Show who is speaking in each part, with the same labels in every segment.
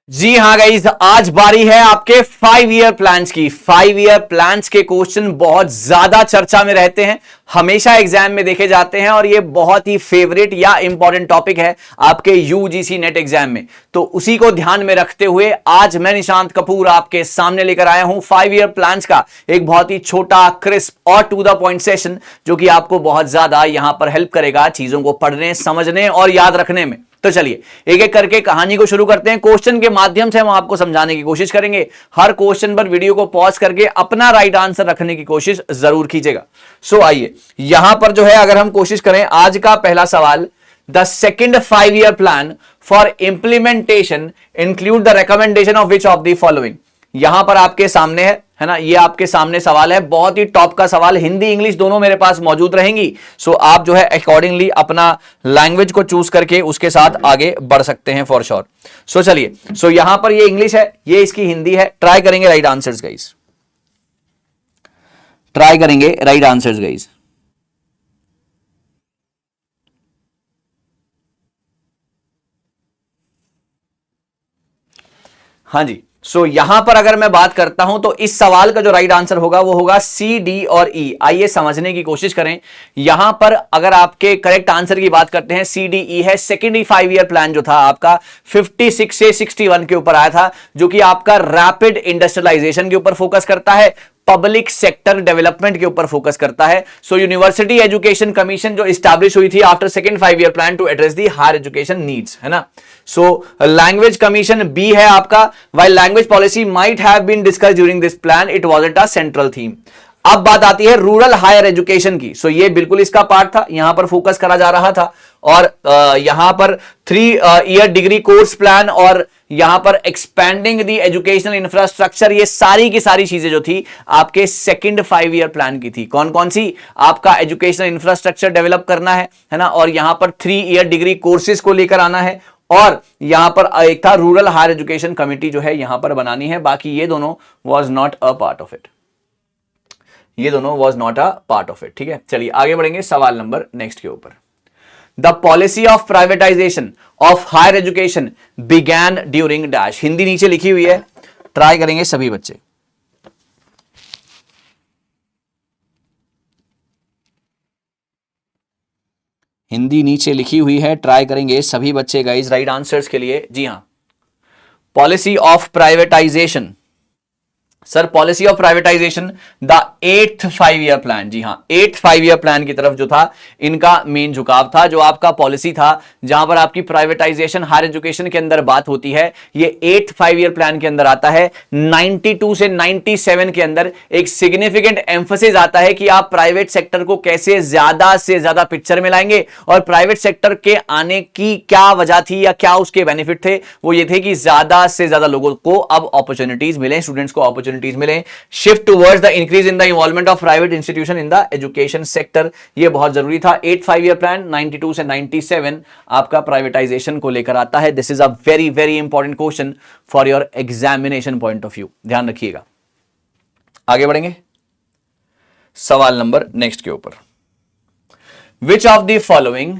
Speaker 1: जी हाँ गाइस, आज बारी है आपके 5 ईयर प्लान्स की। 5 ईयर प्लान्स के क्वेश्चन बहुत ज्यादा चर्चा में रहते हैं, हमेशा एग्जाम में देखे जाते हैं और ये बहुत ही फेवरेट या इंपॉर्टेंट टॉपिक है आपके यूजीसी नेट एग्जाम में। तो उसी को ध्यान में रखते हुए आज मैं निशांत कपूर आपके सामने लेकर आया हूं 5 ईयर प्लान्स का एक बहुत ही छोटा, क्रिस्प और टू द पॉइंट सेशन, जो कि आपको बहुत ज्यादा यहां पर हेल्प करेगा चीजों को पढ़ने, समझने और याद रखने में। तो चलिए एक एक करके कहानी को शुरू करते हैं। क्वेश्चन के माध्यम से हम आपको समझाने की कोशिश करेंगे। हर क्वेश्चन पर वीडियो को पॉज करके अपना राइट आंसर रखने की कोशिश जरूर कीजिएगा। सो आइए यहां पर जो है, अगर हम कोशिश करें, आज का पहला सवाल, the second 5 year plan for implementation include the recommendation of which of the following. यहां पर आपके सामने है ना, ये आपके सामने सवाल है, बहुत ही टॉप का सवाल, हिंदी इंग्लिश दोनों मेरे पास मौजूद रहेंगी। सो आप जो है अकॉर्डिंगली अपना लैंग्वेज को चूज करके उसके साथ आगे बढ़ सकते हैं फॉर श्योर। सो चलिए, सो यहां पर ये इंग्लिश है, ये इसकी हिंदी है। ट्राई करेंगे राइट आंसर्स गाइस, ट्राई करेंगे राइट आंसर्स गाइस। हाँ जी, सो यहां पर अगर मैं बात करता हूं तो इस सवाल का जो राइट आंसर होगा वो होगा सी, डी और ई। आइए समझने की कोशिश करें। यहां पर अगर आपके करेक्ट आंसर की बात करते हैं, सी, डी, ई है। सेकेंड 5 ईयर प्लान जो था आपका 56 से 61 के ऊपर आया था, जो कि आपका रैपिड इंडस्ट्रियलाइजेशन के ऊपर फोकस करता है, पब्लिक सेक्टर डेवलपमेंट के ऊपर फोकस करता है। सो यूनिवर्सिटी एजुकेशन कमीशन जो स्टैब्लिश हुई थी after second 5 year plan to address the higher education needs, है ना। सो लैंग्वेज कमीशन बी है आपका। While language policy might have been discussed during this plan, it wasn't a central theme. अब बात आती है रूरल हायर एजुकेशन की। सो ये बिल्कुल इसका पार्ट था, यहां पर फोकस करा जा रहा था। और यहां पर 3 ईयर डिग्री कोर्स प्लान और यहां पर एक्सपेंडिंग द एजुकेशनल इंफ्रास्ट्रक्चर, ये सारी की सारी चीजें जो थी आपके सेकंड 5 ईयर प्लान की थी। कौन कौन सी? आपका एजुकेशनल इंफ्रास्ट्रक्चर डेवलप करना है ना, और यहां पर 3 ईयर डिग्री कोर्सेज को लेकर आना है, और यहां पर एक था रूरल हायर एजुकेशन कमिटी जो है यहां पर बनानी है। बाकी ये दोनों was not a part of it, ये दोनों was not a part of it. ठीक है, चलिए आगे बढ़ेंगे सवाल नंबर नेक्स्ट के ऊपर। The policy of privatization of higher education began during dash. Hindi नीचे लिखी हुई है, ट्राई करेंगे सभी बच्चे। हिंदी नीचे लिखी हुई है, ट्राई करेंगे सभी बच्चे गाइज राइट आंसर्स के लिए। जी हां, policy of privatisation, sir policy of privatisation the 8th 5 year plan. जी हां, 8th 5 ईयर प्लान की तरफ जो था इनका मेन झुकाव था। जो आपका पॉलिसी था जहां पर आपकी प्राइवेटाइजेशन हायर एजुकेशन के अंदर बात होती है, ये 8th 5 ईयर प्लान के अंदर आता है। 92 से 97 के अंदर एक सिग्निफिकेंट एम्फोसिस आता है कि आप प्राइवेट सेक्टर को कैसे ज्यादा से ज्यादा पिक्चर में लाएंगे, और प्राइवेट सेक्टर के आने की क्या वजह थी या क्या उसके बेनिफिट थे। वो ये थे कि ज्यादा से ज्यादा लोगों को अब अपॉर्चुनिटीज मिले, स्टूडेंट्स को अपॉर्चुनिटीज मिले। Shift towards the increase in the involvement of private institution in the education sector, ये बहुत जरूरी था। 8th 5 ईयर प्लान 92 से 97 आपका प्राइवेटाइजेशन को लेकर आता है। This is a very very important question for your examination point of view, ध्यान रखिएगा। आगे बढ़ेंगे सवाल नंबर नेक्स्ट के ऊपर। Which of the following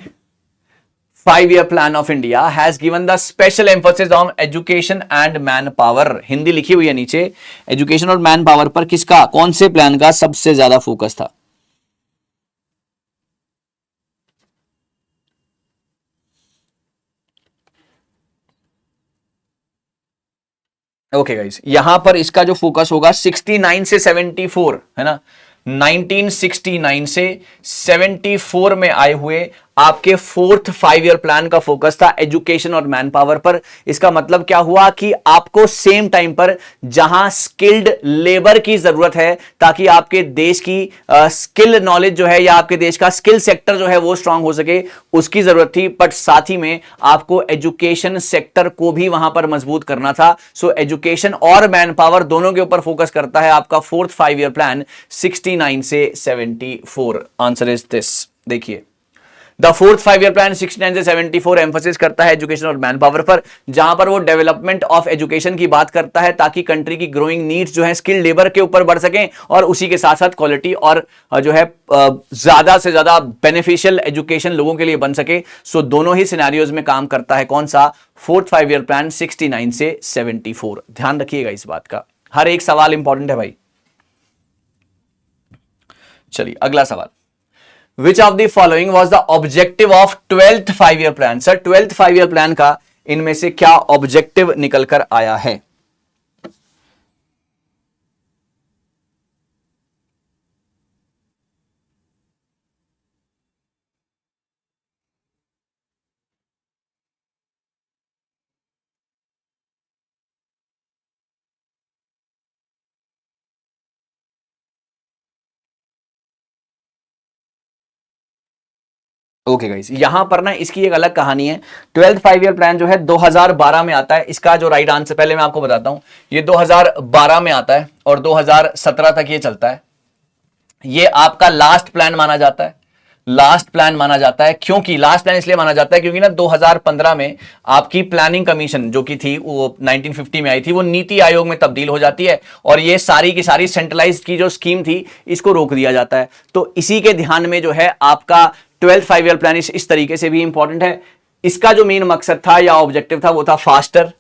Speaker 1: 5 year plan of India has given the special emphasis on education and man power. Hindi लिखी हुई है नीचे, एजुकेशन और मैन पावर पर किसका, कौन से प्लान का सबसे ज्यादा फोकस था? ओके गाइस, यहां पर इसका जो फोकस होगा 69 से 74, है ना, 1969 से 74 में आए हुए आपके 4th 5 ईयर प्लान का फोकस था एजुकेशन और मैन पावर पर। इसका मतलब क्या हुआ कि आपको सेम टाइम पर जहां स्किल्ड लेबर की जरूरत है, ताकि आपके देश की स्किल नॉलेज जो है या आपके देश का स्किल सेक्टर जो है वो स्ट्रांग हो सके, उसकी जरूरत थी। बट साथ ही में आपको एजुकेशन सेक्टर को भी वहां पर मजबूत करना था। सो एजुकेशन और मैन पावर दोनों के ऊपर फोकस करता है आपका 4th 5 ईयर प्लान 69 से 74। Answer is this. देखिए, द फोर्थ 5 ईयर प्लान 69 से 74 एम्फोसिस करता है एजुकेशन और मैन पावर पर, जहां पर वो डेवलपमेंट ऑफ एजुकेशन की बात करता है ताकि कंट्री की ग्रोइंग नीड्स जो है स्किल्ड लेबर के ऊपर बढ़ सकें, और उसी के साथ साथ क्वालिटी और जो है ज्यादा से ज्यादा बेनिफिशियल एजुकेशन लोगों के लिए बन सके। सो दोनों ही सिनेरियोज में काम करता है कौन सा, फोर्थ 5 ईयर प्लान 69 से 74। ध्यान रखिएगा इस बात का, हर एक सवाल इंपॉर्टेंट है भाई। चलिए अगला सवाल, which of the following was the objective of 12th 5 year plan. Sir 12th 5 year plan का इनमें से क्या ऑब्जेक्टिव निकल कर आया है? ओके गाइस, यहां पर ना इसकी एक अलग कहानी है। 12th 5 ईयर प्लान जो है 2012 में आता है। इसका जो राइट आंसर, पहले मैं आपको बताता हूं, ये 2012 में आता है और 2017 तक ये चलता है। ये आपका लास्ट प्लान माना जाता है। लास्ट प्लान माना जाता है, क्योंकि लास्ट प्लान इसलिए माना जाता है क्योंकि ना 2015 में आपकी प्लानिंग कमीशन जो कि थी वो 1950 में आई थी, वो नीति आयोग में तब्दील हो जाती है और ये सारी की सारी सेंट्रलाइज्ड की जो स्कीम थी इसको रोक दिया जाता है। तो इसी के ध्यान में जो है आपका 12th 5 ईयर प्लान इस तरीके से भी इंपॉर्टेंट है। इसका जो मेन मकसद था या ऑब्जेक्टिव था वो था faster,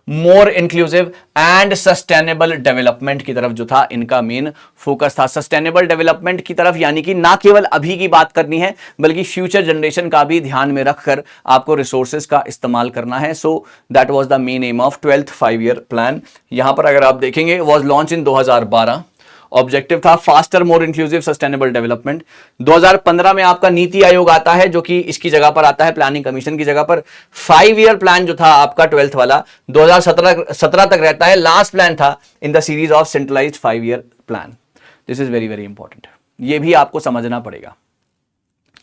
Speaker 1: more inclusive and sustainable development की तरफ जो था इनका मेन फोकस था। सस्टेनेबल डेवलपमेंट की तरफ यानी कि ना केवल अभी की बात करनी है बल्कि फ्यूचर जनरेशन का भी ध्यान में रखकर आपको रिसोर्सेज का इस्तेमाल करना है। So that was the main M of 12th 5 year plan. यहां पर अगर आप देखेंगे वाज लॉन्च इन 2012, ऑब्जेक्टिव था faster more inclusive sustainable development. 2015 में आपका नीति आयोग आता है जो कि इसकी जगह पर आता है, प्लानिंग कमीशन की जगह पर। 5 ईयर प्लान जो था आपका 12th वाला 2017 तक रहता है, लास्ट प्लान था in the series of centralised 5 year plan. This is very very important, ये भी आपको समझना पड़ेगा।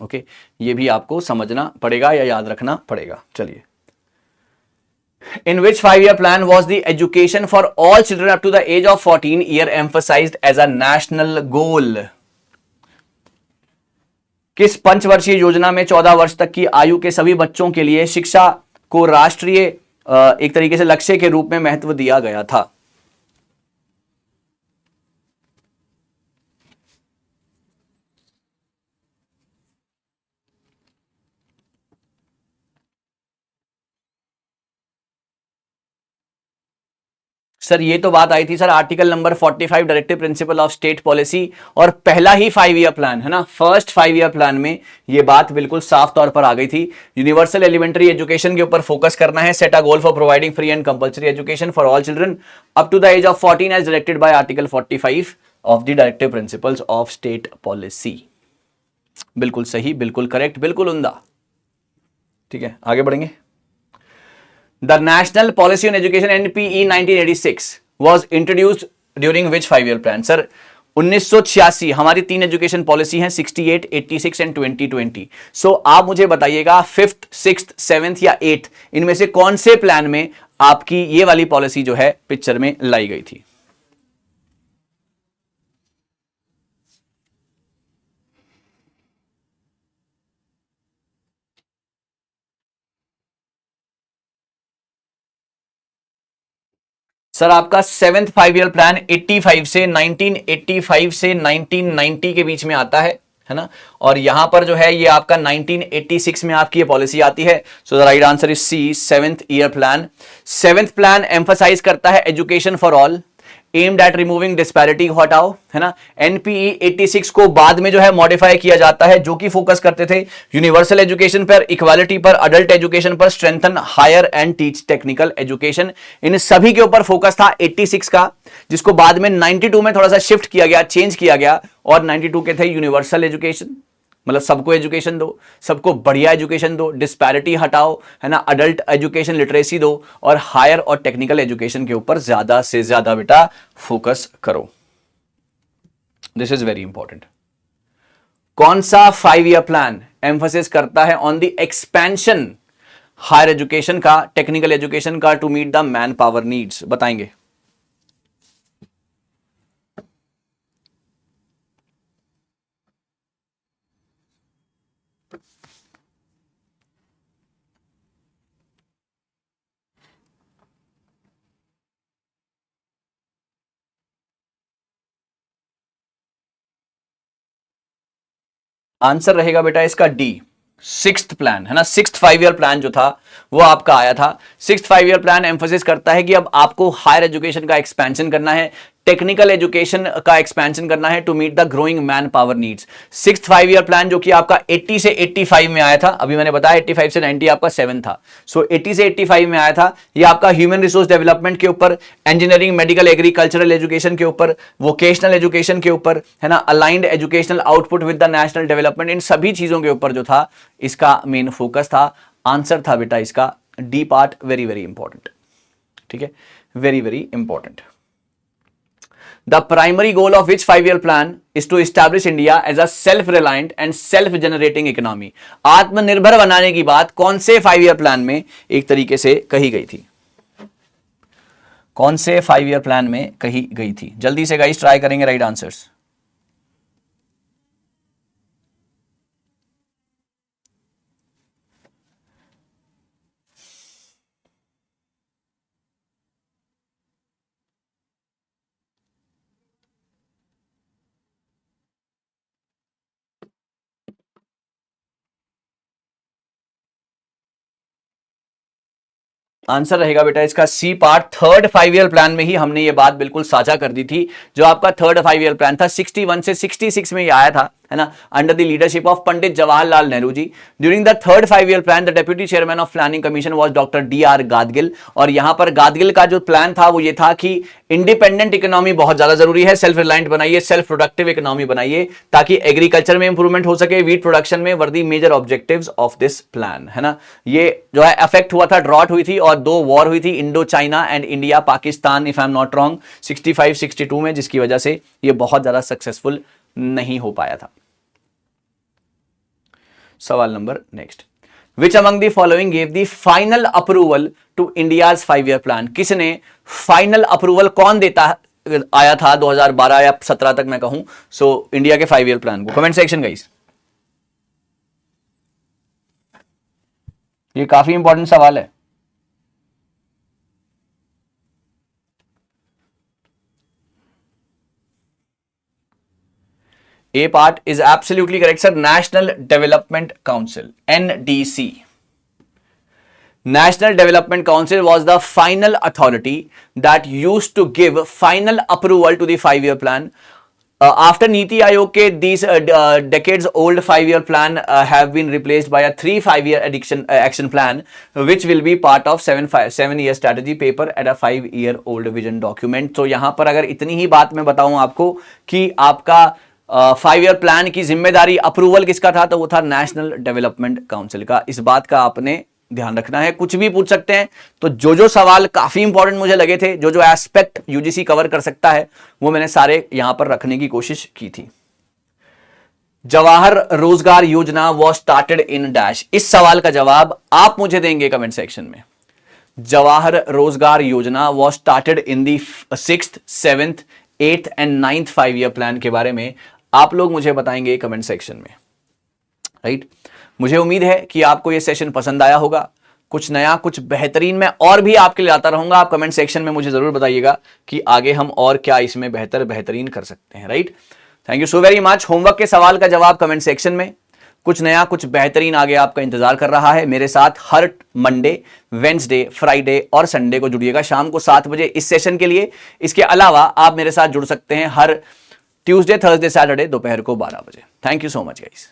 Speaker 1: ओके ये भी आपको समझना पड़ेगा या याद रखना पड़ेगा। चलिए, in which 5 year plan was the education for all children up to the age of 14 year emphasized as a national goal? किस पंचवर्षीय योजना में 14 वर्ष तक की आयु के सभी बच्चों के लिए शिक्षा को राष्ट्रीय एक तरीके से लक्ष्य के रूप में महत्व दिया गया था? सर ये तो बात आई थी sir article number 45 directive principle of state policy और पहला ही 5 ईयर प्लान है ना, फर्स्ट 5 ईयर प्लान में ये बात बिल्कुल साफ तौर पर आ गई थी। यूनिवर्सल एलिमेंट्री एजुकेशन के ऊपर फोकस करना है, set a goal for providing free and compulsory education for all children up to the age of 14 as directed by article 45 of the directive principles of state policy. बिल्कुल सही, बिल्कुल correct, बिल्कुल उम्दा। ठीक है आगे बढ़ेंगे। The National Policy on Education NPE 1986 was introduced during which 5 year plan? Sir 1986 हमारी 3 एजुकेशन पॉलिसी हैं, 68, 86 एंड 2020। सो आप मुझे बताइएगा 5th, 6th, 7th या 8th इनमें से कौन से प्लान में आपकी ये वाली पॉलिसी जो है पिक्चर में लाई गई थी? सर आपका 7th 5 ईयर प्लान 85 से 1985 से 1990 के बीच में आता है ना, और यहां पर जो है ये आपका 1986 में आपकी ये पॉलिसी आती है। So the right answer is C, 7th year plan. 7th plan emphasize करता है education for all, aimed at removing disparity, हटाओ है ना। एनपीई 86 को बाद में जो है मॉडिफाई किया जाता है, जो कि फोकस करते थे यूनिवर्सल एजुकेशन पर, इक्वालिटी पर, अडल्ट एजुकेशन पर, strengthen higher and teach technical education, इन सभी के ऊपर फोकस था 86 का, जिसको बाद में 92 में थोड़ा सा शिफ्ट किया गया, चेंज किया गया, और 92 के थे यूनिवर्सल एजुकेशन, मतलब सबको एजुकेशन दो, सबको बढ़िया एजुकेशन दो, डिस्पैरिटी हटाओ है ना, अडल्ट एजुकेशन लिटरेसी दो, और हायर और टेक्निकल एजुकेशन के ऊपर ज्यादा से ज्यादा बेटा फोकस करो। This is very important. कौन सा 5 ईयर प्लान एम्फोसिस करता है on the expansion higher education का, टेक्निकल एजुकेशन का, to meet the man power needs? बताएंगे। आंसर रहेगा बेटा इसका डी, सिक्स्थ प्लान, है ना। सिक्स्थ 5 ईयर प्लान जो था वो आपका आया था। सिक्स्थ 5 ईयर प्लान एम्फोसिस करता है कि अब आपको हायर एजुकेशन का एक्सपेंशन करना है, टेक्निकल एजुकेशन का एक्सपेंशन करना है to meet the growing man power needs. Sixth 5 year plan जो कि आपका 80 से 85 में आया था, अभी मैंने बताया 85 से 90 आपका 7 था, सो 80 से 85 में आया था। ये आपका ह्यूमन रिसोर्स डेवलपमेंट के ऊपर, इंजीनियरिंग, मेडिकल, एग्रीकल्चरल एजुकेशन के ऊपर, वोकेशनल एजुकेशन के ऊपर, है ना, aligned educational output with the national development, इन सभी चीजों के ऊपर जो था इसका मेन फोकस था। आंसर था बेटा इसका D part, very very important, ठीक है, very very important. The primary goal of which 5 year plan is to establish India as a self-reliant and self-generating economy। आत्मनिर्भर बनाने की बात कौन से 5 ईयर प्लान में एक तरीके से कही गई थी? कौन से 5 ईयर प्लान में कही गई थी? जल्दी से गाइस ट्राई करेंगे राइट आंसर्स। आंसर रहेगा बेटा इसका C part. Third 5 year plan में ही हमने ये बात बिल्कुल साझा कर दी थी। जो आपका थर्ड 5 ईयर प्लान था 61 से 66 में ये आया था, है ना, under the leadership of Pandit Jawaharlal Nehru ji. During the third 5 year plan the deputy chairman of planning commission was doctor D R. Gadgil. और यहां पर गादगिल का जो प्लान था वो ये था कि इंडिपेंडेंट इकोनॉमी बहुत ज्यादा जरूरी है, सेल्फ रिलायंट बनाइए, सेल्फ प्रोडक्टिव इकोनॉमी बनाइए, ताकि एग्रीकल्चर में इंप्रूवमेंट हो सके, वीट प्रोडक्शन में, where the major objectives of this plan, है ना। ये जो है अफेक्ट हुआ था, ड्रॉट हुई थी और 2 वॉर हुई थी, Indo China and India Pakistan, if I am not wrong, 65-62 में, जिसकी वजह से ये बहुत ज्यादा सक्सेसफुल नहीं हो पाया था। सवाल number next, which among the following gave the final approval to India's 5 year plan? किसने फाइनल अप्रूवल, कौन देता आया था 2012 या 17 तक मैं कहूं, सो इंडिया के 5 ईयर प्लान को? Comment section guys. ये काफी इंपॉर्टेंट सवाल है। A part is absolutely correct, sir. National Development Council, NDC. National Development Council was the final authority that used to give final approval to the 5 year plan. After Niti Aayog ke these decades old 5 year plan have been replaced by a 3 5 year action plan, which will be part of 7 year strategy paper at a 5 year old vision document. तो यहां पर अगर इतनी ही बात मैं बताऊं आपको कि आपका 5 ईयर प्लान की जिम्मेदारी अप्रूवल किसका था, तो वो था नेशनल डेवलपमेंट काउंसिल का। इस बात का आपने ध्यान रखना है, कुछ भी पूछ सकते हैं। तो जो सवाल काफी इंपॉर्टेंट मुझे लगे थे, जो एस्पेक्ट यूजीसी कवर कर सकता है, वो मैंने सारे यहां पर रखने की कोशिश की थी। जवाहर रोजगार योजना वॉज स्टार्टेड इन डैश। इस सवाल का जवाब आप मुझे देंगे कमेंट सेक्शन में। जवाहर रोजगार योजना was started in the 6th, 7th, 8th and 9th 5 year plan के बारे में आप लोग मुझे बताएंगे कमेंट सेक्शन में, राइट। मुझे उम्मीद है कि आपको यह सेशन पसंद आया होगा। कुछ नया, कुछ बेहतरीन मैं और भी आपके लिए लाता रहूंगा। आप कमेंट सेक्शन में मुझे जरूर बताइएगा कि आगे हम और क्या इसमें बेहतरीन कर सकते हैं, right. Thank you so very much. Homework के सवाल का जवाब कमेंट सेक्शन में। कुछ नया, कुछ बेहतरीन आगे आपका इंतजार कर रहा है। मेरे साथ हर मंडे, वेंसडे, फ्राइडे और संडे को जुड़िएगा शाम को 7 बजे इस सेशन के लिए। इसके अलावा आप मेरे साथ जुड़ सकते हैं हर ट्यूसडे, थर्सडे, सैटरडे दोपहर को 12 बजे। Thank you so much guys.